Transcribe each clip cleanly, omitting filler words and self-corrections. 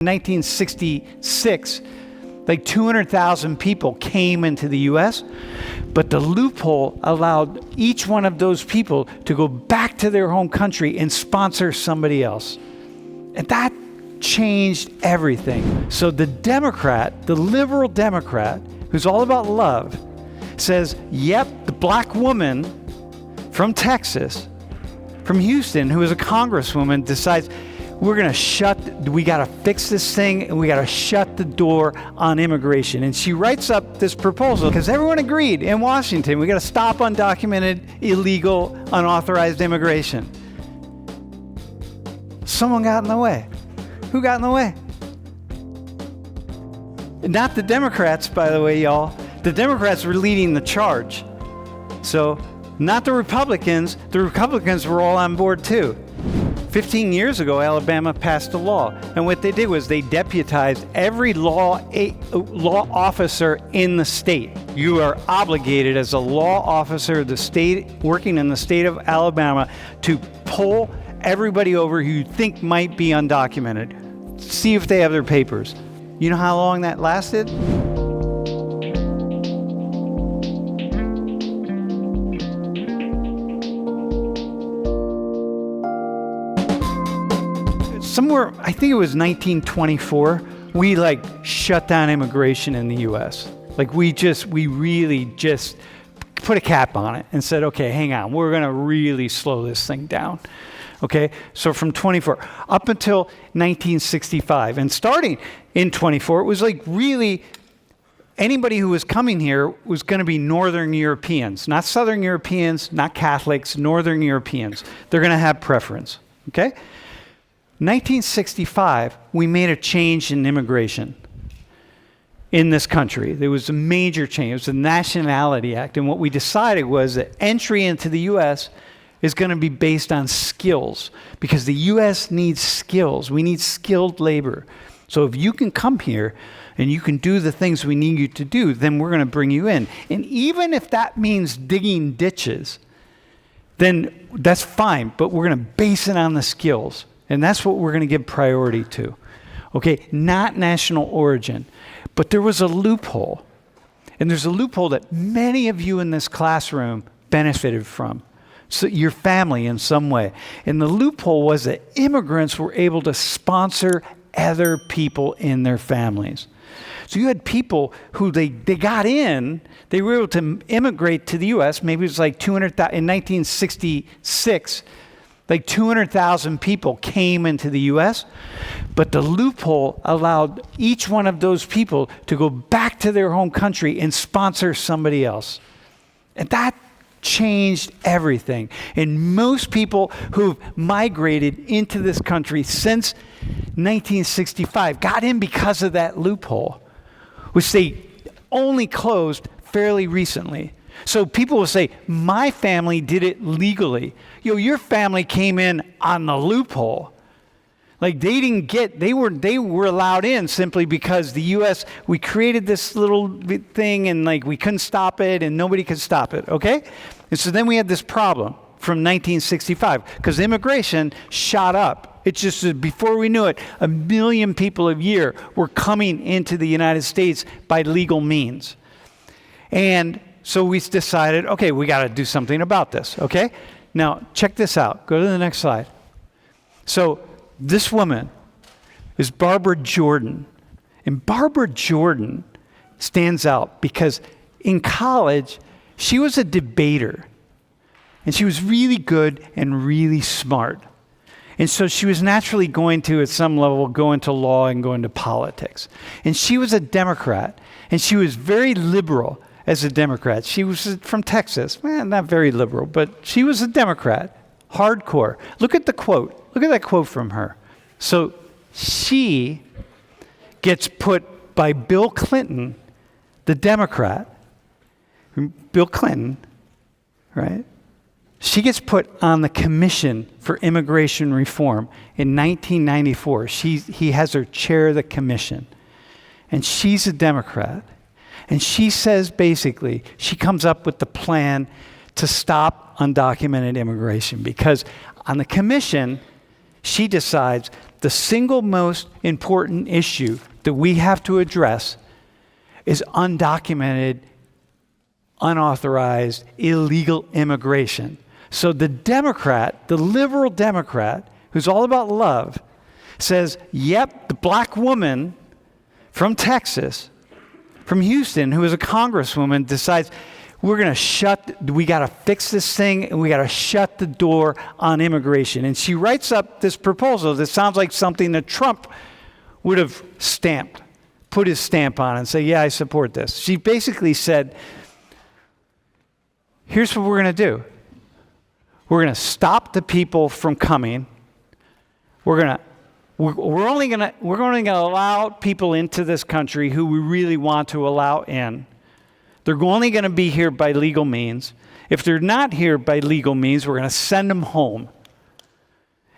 In 1966, like 200,000 people came into the U.S., but the loophole allowed each one of those people to go back to their home country and sponsor somebody else. And that changed everything. So the Democrat, the liberal Democrat, who's all about love, says, yep, the black woman from Texas, from Houston, who is a congresswoman, decides we got to fix this thing and we got to shut the door on immigration. And she writes up this proposal because everyone agreed in Washington, we got to stop undocumented, illegal, unauthorized immigration. Someone got in the way. Who got in the way? Not the Democrats, by the way, y'all. The Democrats were leading the charge. So, not the Republicans. The Republicans were all on board too. 15 years ago, Alabama passed a law, and what they did was they deputized every law officer in the state. You are obligated as a law officer of the state, working in the state of Alabama, to pull everybody over who you think might be undocumented. See if they have their papers. You know how long that lasted? Somewhere, I think it was 1924, we shut down immigration in the U.S. We really just put a cap on it and said, okay, hang on, we're going to really slow this thing down. Okay, so from 24 up until 1965, and starting in 24, it was really anybody who was coming here was going to be Northern Europeans, not Southern Europeans, not Catholics, Northern Europeans. They're going to have preference. Okay. 1965, we made a change in immigration in this country. There was a major change. It was the Nationality Act. And what we decided was that entry into the U.S. is going to be based on skills, because the U.S. needs skills. We need skilled labor. So if you can come here and you can do the things we need you to do, then we're going to bring you in. And even if that means digging ditches, then that's fine, but we're going to base it on the skills. And that's what we're going to give priority to. Okay, not national origin. But there was a loophole. And there's a loophole that many of you in this classroom benefited from. So your family in some way. And the loophole was that immigrants were able to sponsor other people in their families. So you had people who they got in, they were able to immigrate to the U.S. Maybe it was 200,000 in 1966. 200,000 people came into the U.S., but the loophole allowed each one of those people to go back to their home country and sponsor somebody else. And that changed everything. And most people who've migrated into this country since 1965 got in because of that loophole, which they only closed fairly recently. So people will say, my family did it legally. Your family came in on the loophole. They were allowed in simply because the U.S., we created this little thing and we couldn't stop it and nobody could stop it, okay? And so then we had this problem from 1965 because immigration shot up. It's just before we knew it, 1 million people a year were coming into the United States by legal means. And so we decided, okay, we got to do something about this, okay? Now, check this out. Go to the next slide. So this woman is Barbara Jordan. And Barbara Jordan stands out because in college, she was a debater. And she was really good and really smart. And so she was naturally going to, at some level, go into law and go into politics. And she was a Democrat. And she was very liberal as a Democrat. She was from Texas. Not very liberal, but she was a Democrat. Hardcore. Look at the quote. Look at that quote from her. So she gets put by Bill Clinton, the Democrat. Bill Clinton, right? She gets put on the Commission for Immigration Reform in 1994. He has her chair the commission. And she's a Democrat. And she says, basically, she comes up with the plan to stop undocumented immigration because on the commission, she decides the single most important issue that we have to address is undocumented, unauthorized, illegal immigration. So the Democrat, the liberal Democrat, who's all about love, says, yep, the black woman from Texas, from Houston, who is a congresswoman, decides we got to fix this thing and we got to shut the door on immigration. And she writes up this proposal that sounds like something that Trump would have put his stamp on and say, yeah, I support this. She basically said, here's what we're going to do. We're going to stop the people from coming. We're only going to allow people into this country who we really want to allow in. They're only going to be here by legal means. If they're not here by legal means, we're going to send them home.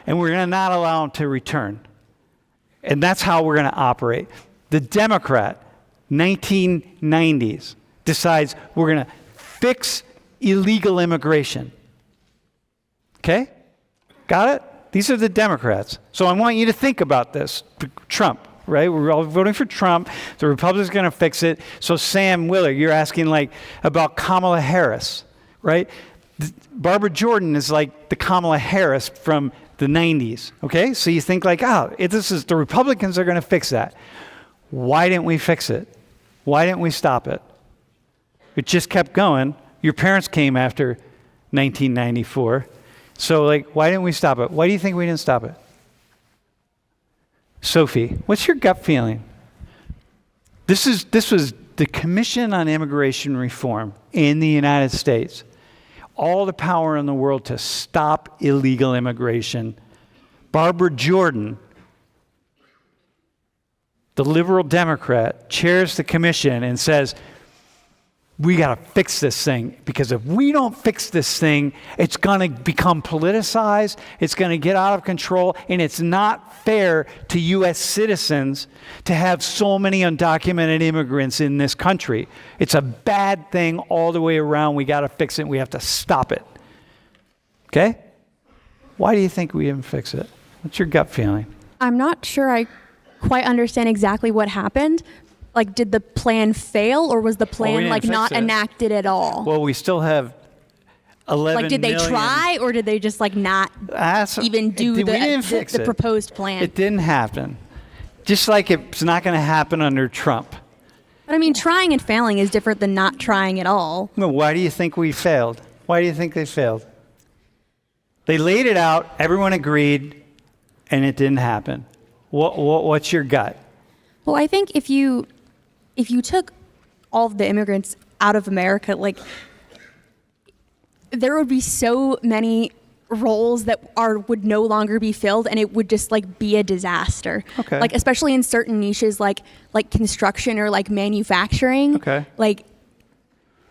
And we're going to not allow them to return. And that's how we're going to operate. The Democrat, 1990s, decides we're going to fix illegal immigration. Okay? Got it? These are the Democrats. So I want you to think about this. Trump, right? We're all voting for Trump. The Republicans are going to fix it. So Sam Willard, you're asking about Kamala Harris, right? Barbara Jordan is like the Kamala Harris from the 90s, okay? So you think the Republicans are going to fix that. Why didn't we fix it? Why didn't we stop it? It just kept going. Your parents came after 1994. So why didn't we stop it? Why do you think we didn't stop it? Sophie, what's your gut feeling? This was the Commission on Immigration Reform in the United States. All the power in the world to stop illegal immigration. Barbara Jordan, the liberal Democrat, chairs the commission and says, we got to fix this thing, because if we don't fix this thing, it's going to become politicized, it's going to get out of control, and it's not fair to U.S. citizens to have so many undocumented immigrants in this country. It's a bad thing all the way around. We got to fix it. We have to stop it. Okay? Why do you think we didn't fix it? What's your gut feeling? I'm not sure I quite understand exactly what happened. Did the plan fail, or was the plan not enacted at all? Well, we still have 11 did they try, or did they just not even do the proposed plan? It didn't happen. Just like it's not going to happen under Trump. But I mean, trying and failing is different than not trying at all. Well, why do you think we failed? Why do you think they failed? They laid it out, everyone agreed, and it didn't happen. What's your gut? Well, I think if you took all of the immigrants out of America, there would be so many roles that would no longer be filled, and it would just be a disaster. Okay. Especially in certain niches like construction or manufacturing. Okay.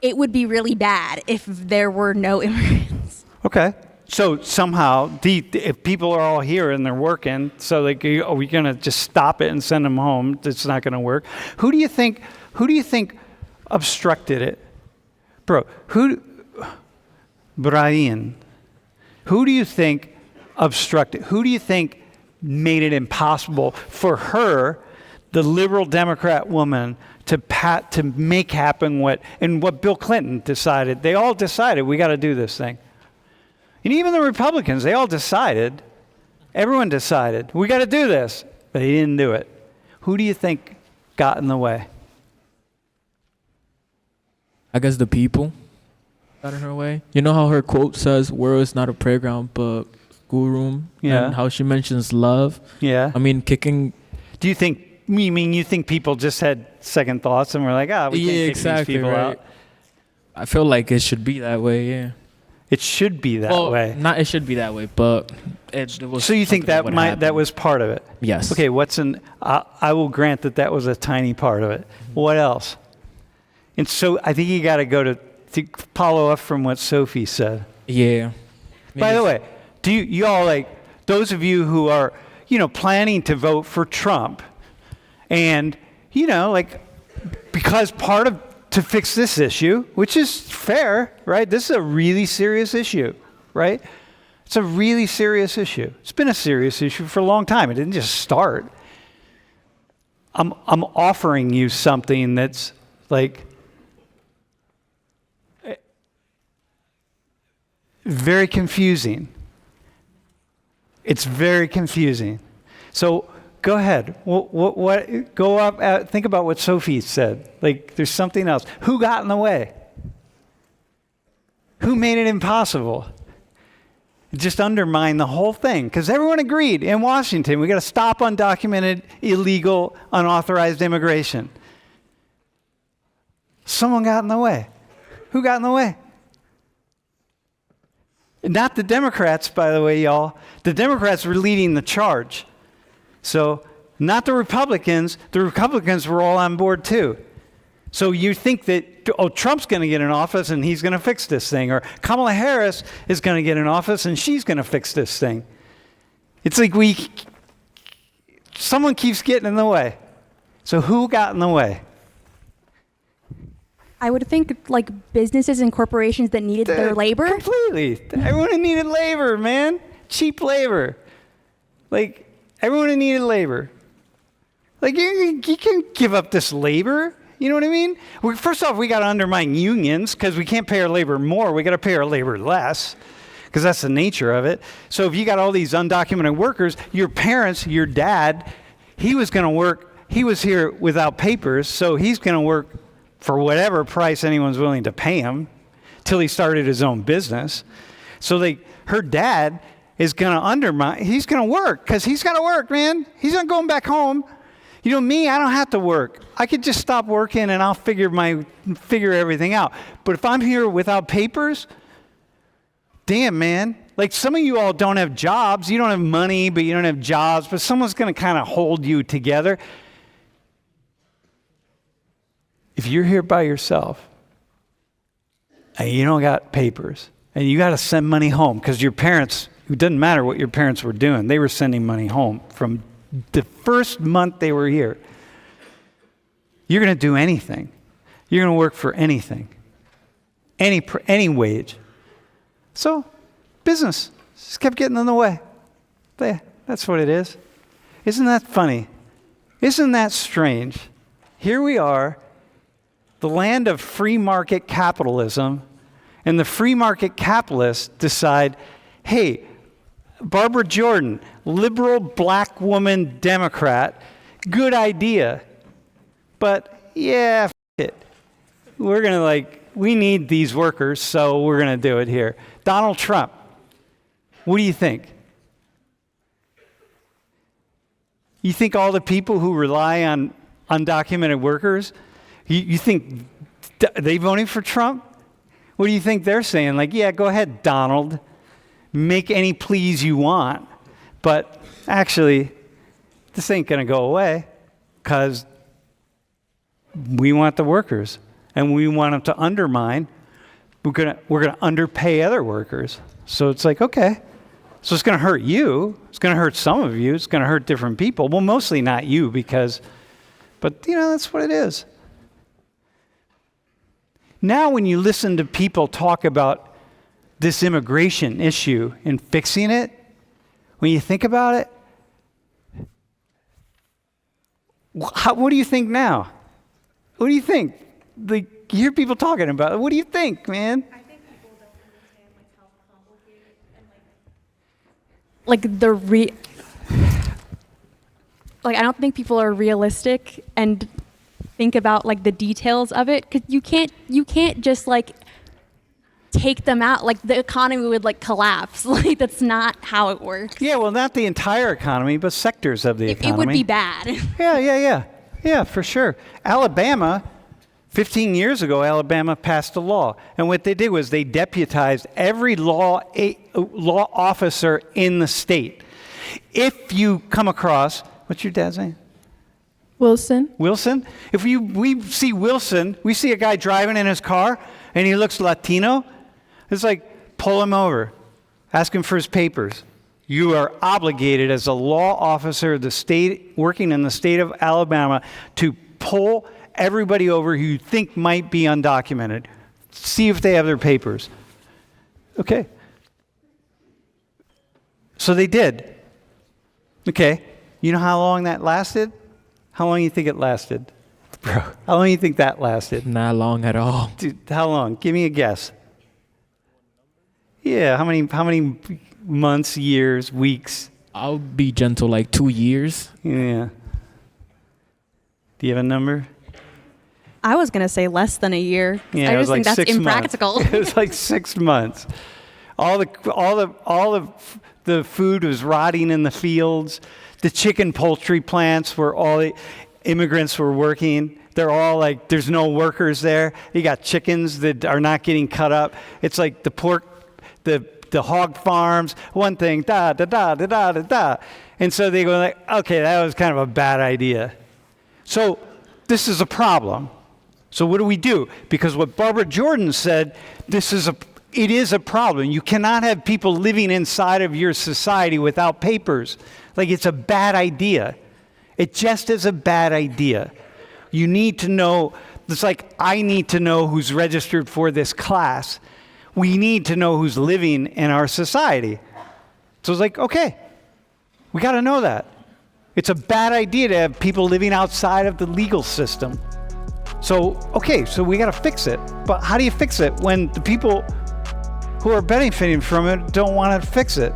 It would be really bad if there were no immigrants. Okay. So somehow, if people are all here and they're working, so are we going to just stop it and send them home? It's not going to work. Who do you think obstructed it? Brian, who do you think obstructed? Who do you think made it impossible for her, the liberal Democrat woman, to make happen what Bill Clinton decided? They all decided we got to do this thing. And even the Republicans, they all decided, everyone decided, we got to do this, but they didn't do it. Who do you think got in the way? I guess the people got in her way. You know how her quote says, world is not a playground, but schoolroom? Yeah. And how she mentions love? Yeah. I mean, kicking... Do you think people just had second thoughts and were like, we can't kick these people out? I feel like it should be that way, yeah. It should be that way. Not it should be that way, but it was. So you think that was part of it? Yes. Okay. I will grant that was a tiny part of it. What else? And so I think you got to go to follow up from what Sophie said. Yeah. By the way, do you all those of you who are planning to vote for Trump, and because part of to fix this issue, which is fair, right? This is a really serious issue, right? It's a really serious issue. It's been a serious issue for a long time. It didn't just start. I'm offering you something that's like very confusing. It's very confusing. So go ahead. What go up? Think about what Sophie said. Like, there's something else. Who got in the way? Who made it impossible? It just undermined the whole thing because everyone agreed in Washington we got to stop undocumented, illegal, unauthorized immigration. Someone got in the way. Who got in the way? Not the Democrats, by the way, y'all. The Democrats were leading the charge. So, not the Republicans. The Republicans were all on board too. So you think that, Trump's going to get in office and he's going to fix this thing, or Kamala Harris is going to get in office and she's going to fix this thing. It's like someone keeps getting in the way. So who got in the way? I would think like businesses and corporations that needed their labor. Completely. Everyone needed labor, man. Cheap labor. Like, everyone needed labor. Like, you can't give up this labor. You know what I mean? First off, we got to undermine unions because we can't pay our labor more. We got to pay our labor less because that's the nature of it. So if you got all these undocumented workers, your parents, your dad, he was going to work. He was here without papers, so he's going to work for whatever price anyone's willing to pay him till he started his own business. So her dad is going to undermine. He's going to work because he's got to work, man. He's not going back home. You know me, I don't have to work. I could just stop working and I'll figure everything out. But if I'm here without papers, damn, man. Like, some of you all don't have jobs. You don't have money, but you don't have jobs. But someone's going to kind of hold you together. If you're here by yourself and you don't got papers and you got to send money home because your parents, it doesn't matter what your parents were doing, they were sending money home from the first month they were here. You're going to do anything. You're going to work for anything. Any wage. So, business just kept getting in the way. That's what it is. Isn't that funny? Isn't that strange? Here we are, the land of free market capitalism, and the free market capitalists decide, hey, Barbara Jordan, liberal black woman Democrat, good idea. But yeah, it. We're going to we need these workers, so we're going to do it here. Donald Trump, what do you think? You think all the people who rely on undocumented workers, you think they voting for Trump? What do you think they're saying? Like, yeah, go ahead, Donald. Make any pleas you want. But actually, this ain't going to go away because we want the workers and we want them to undermine. We're going to underpay other workers. So it's like, okay. So it's going to hurt you. It's going to hurt some of you. It's going to hurt different people. Well, mostly not you but that's what it is. Now when you listen to people talk about this immigration issue and fixing it, when you think about it, what do you think now? What do you think? You hear people talking about it. What do you think, man? I think people don't understand how complicated and I don't think people are realistic and think about the details of it, because you can't just take them out. The economy would collapse. That's not how it works. Yeah, well, not the entire economy, but sectors of the economy. It would be bad. Yeah, for sure. Alabama, 15 years ago, Alabama passed a law. And what they did was they deputized every law officer in the state. If you come across, what's your dad's name? Wilson. If we see Wilson, we see a guy driving in his car and he looks Latino, it's like, pull him over, ask him for his papers. You are obligated as a law officer of the state, working in the state of Alabama, to pull everybody over who you think might be undocumented. See if they have their papers. Okay. So they did. Okay. You know how long that lasted? How long do you think it lasted? Bro, how long do you think that lasted? Not long at all. Dude, how long? Give me a guess. Yeah, how many months, years, weeks? I'll be gentle, like 2 years. Yeah. Do you have a number? I was gonna say less than a year. Yeah, I it was just like think that's 6 months. impractical. It was like 6 months. All the food was rotting in the fields. The chicken poultry plants where all the immigrants were working. They're all like, there's no workers there. You got chickens that are not getting cut up. It's like the pork, the hog farms, one thing, da, da, da, da, da, da, da. And so they go like, okay, that was kind of a bad idea. So this is a problem. So what do we do? Because what Barbara Jordan said, it is a problem. You cannot have people living inside of your society without papers. Like, it's a bad idea. It just is a bad idea. You need to know, it's like I need to know who's registered for this class. We need to know who's living in our society. So it's like, okay, we got to know that. It's a bad idea to have people living outside of the legal system. So, okay, so we got to fix it. But how do you fix it when the people who are benefiting from it don't want to fix it?